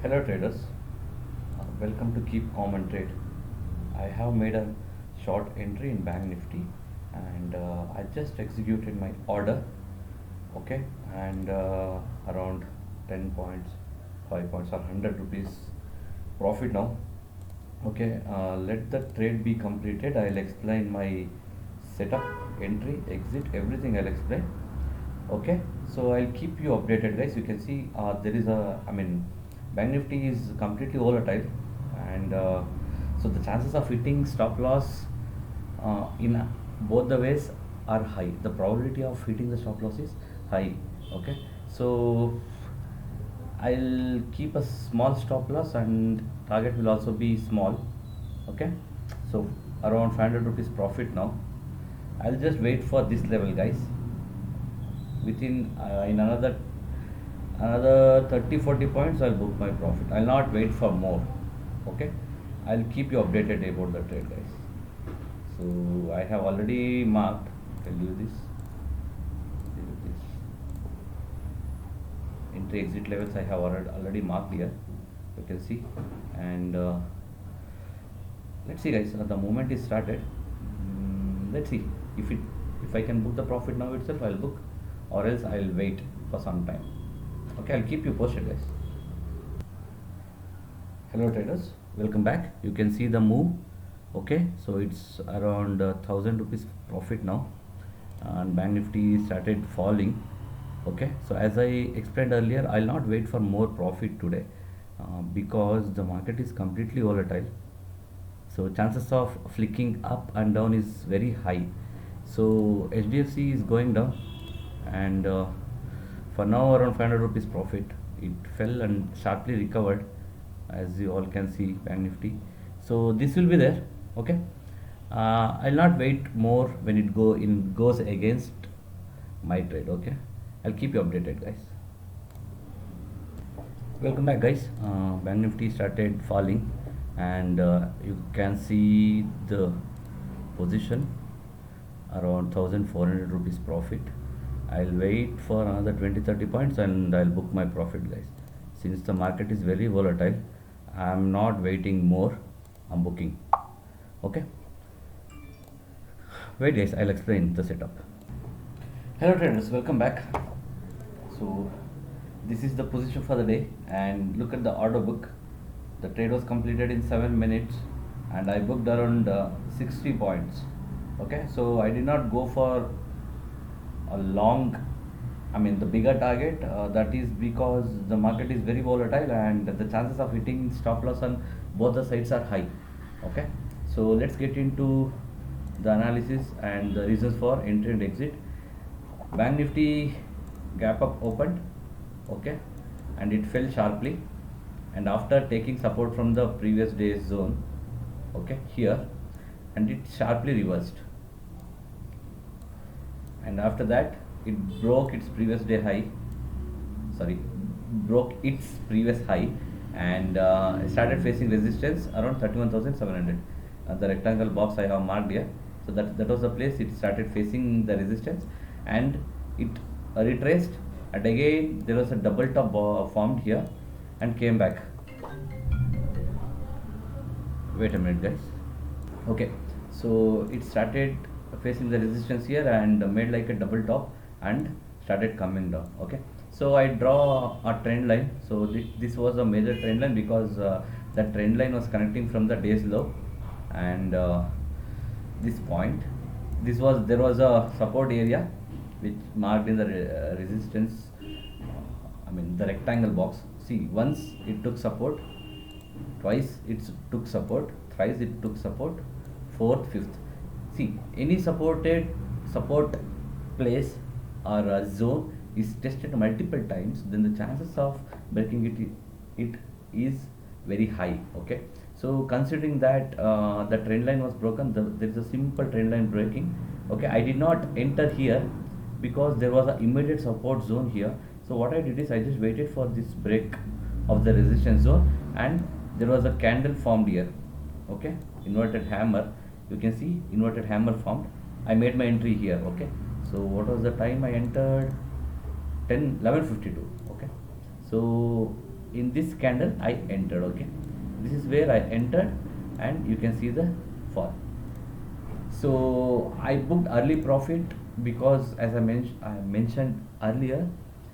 Hello traders, welcome to Keep Calm and Trade. I have made a short entry in Bank Nifty and I just executed my order, okay, and around 10 points, 5 points or 100 rupees profit now. Okay, let the trade be completed. I'll explain my setup, entry, exit, everything I'll explain. Okay, so I'll keep you updated, guys. You can see there is Bank Nifty is completely volatile, and so the chances of hitting stop loss in both the ways are high. The probability of hitting the stop loss is high. Okay, so I'll keep a small stop loss and target will also be small. Okay, so around 500 rupees profit now. I'll just wait for this level, guys. Within in another 30-40 points I'll book my profit. I'll not wait for more. Okay, I'll keep you updated about the trade, guys. So I have already marked, tell you this entry exit levels I have already marked here, you can see. And let's see, guys, the moment is started. Let's see if I can book the profit now itself, I'll book, or else I'll wait for some time. Okay, I'll keep you posted, guys. Hello traders, welcome back. You can see the move. Okay, so it's around 1000 rupees profit now, and Bank Nifty started falling. Okay, so as I explained earlier, I'll not wait for more profit today because the market is completely volatile, so chances of flicking up and down is very high. So HDFC is going down, and for now around 500 rupees profit. It fell and sharply recovered, as you all can see, Bank Nifty. So this will be there. Okay, I'll not wait more when it goes against my trade. Okay, I'll keep you updated, guys. Welcome back, guys. Bank Nifty started falling, and you can see the position around 1400 rupees profit. I'll wait for another 20-30 points and I'll book my profit, guys. Since the market is very volatile, I'm not waiting more, I'm booking. Okay, wait, guys, I'll explain the setup. Hello traders, welcome back. So this is the position for the day, and look at the order book. The trade was completed in 7 minutes and I booked around 60 points. Okay, so I did not go for a long, the bigger target. That is because the market is very volatile and the chances of hitting stop loss on both the sides are high. Okay, so let's get into the analysis and the reasons for entry and exit. Bank Nifty gap up opened, okay, and it fell sharply, and after taking support from the previous day's zone, okay, here, and it sharply reversed, and after that it broke its previous day high, sorry, broke its previous high, and started facing resistance around 31,700. The rectangle box I have marked here, so that was the place it started facing the resistance, and it retraced, and again there was a double top formed here and came back. Wait a minute, guys. Okay, so it started facing the resistance here and made like a double top and started coming down. Okay, so I draw a trend line. So this was a major trend line because that trend line was connecting from the day's low, and this point, there was a support area which marked in the resistance, the rectangle box. See, once it took support, twice it took support, thrice it took support, fourth, fifth. See, any support place or a zone is tested multiple times, then the chances of breaking it is very high. Okay, so considering that the trend line was broken, there is a simple trend line breaking. Okay, I did not enter here because there was an immediate support zone here. So what I did is I just waited for this break of the resistance zone, and there was a candle formed here. Okay, inverted hammer, you can see inverted hammer formed. I made my entry here. Okay, so what was the time I entered? 11:52. Okay, so in this candle I entered. Okay, this is where I entered, and you can see the fall. So I booked early profit because, as I mentioned earlier,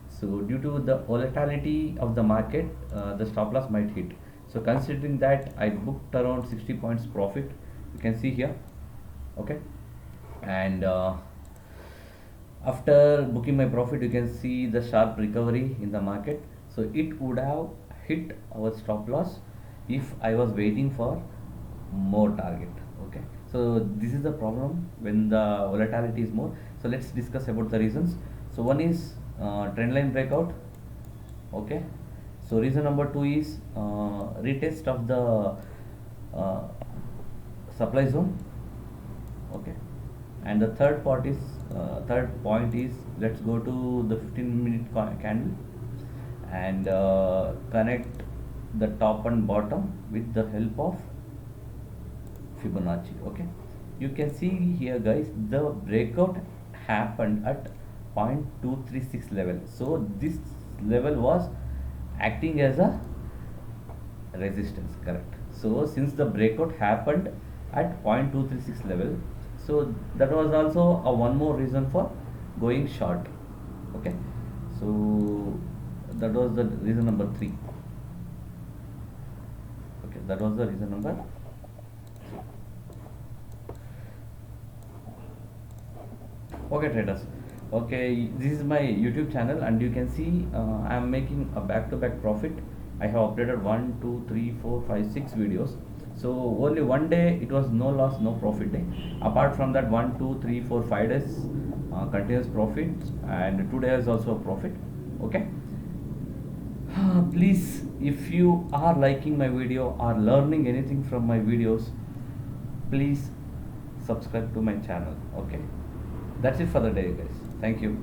so due to the volatility of the market, the stop loss might hit. So considering that, I booked around 60 points profit. You can see here, okay, and after booking my profit, you can see the sharp recovery in the market. So it would have hit our stop loss if I was waiting for more target. Okay, so this is the problem when the volatility is more. So let's discuss about the reasons. So one is trend line breakout. Okay, so reason number two is retest of the uh, supply zone. Okay, and the third point is, let's go to the 15-minute candle and connect the top and bottom with the help of Fibonacci. Okay, you can see here guys, the breakout happened at 0.236 level. So this level was acting as a resistance, correct? So since the breakout happened at 0.236 level, so that was also a one more reason for going short. Okay, so that was the reason number 3. Okay, that was the reason number. Okay, traders. Okay, this is my YouTube channel, and you can see I am making a back-to-back profit. I have updated 1, 2, 3, 4, 5, 6 videos. So only one day it was no loss, no profit day. Apart from that, 1, 2, 3, 4, 5 days continuous profits, and 2 days also a profit. Okay. Please, if you are liking my video or learning anything from my videos, please subscribe to my channel. Okay, that's it for the day guys. Thank you.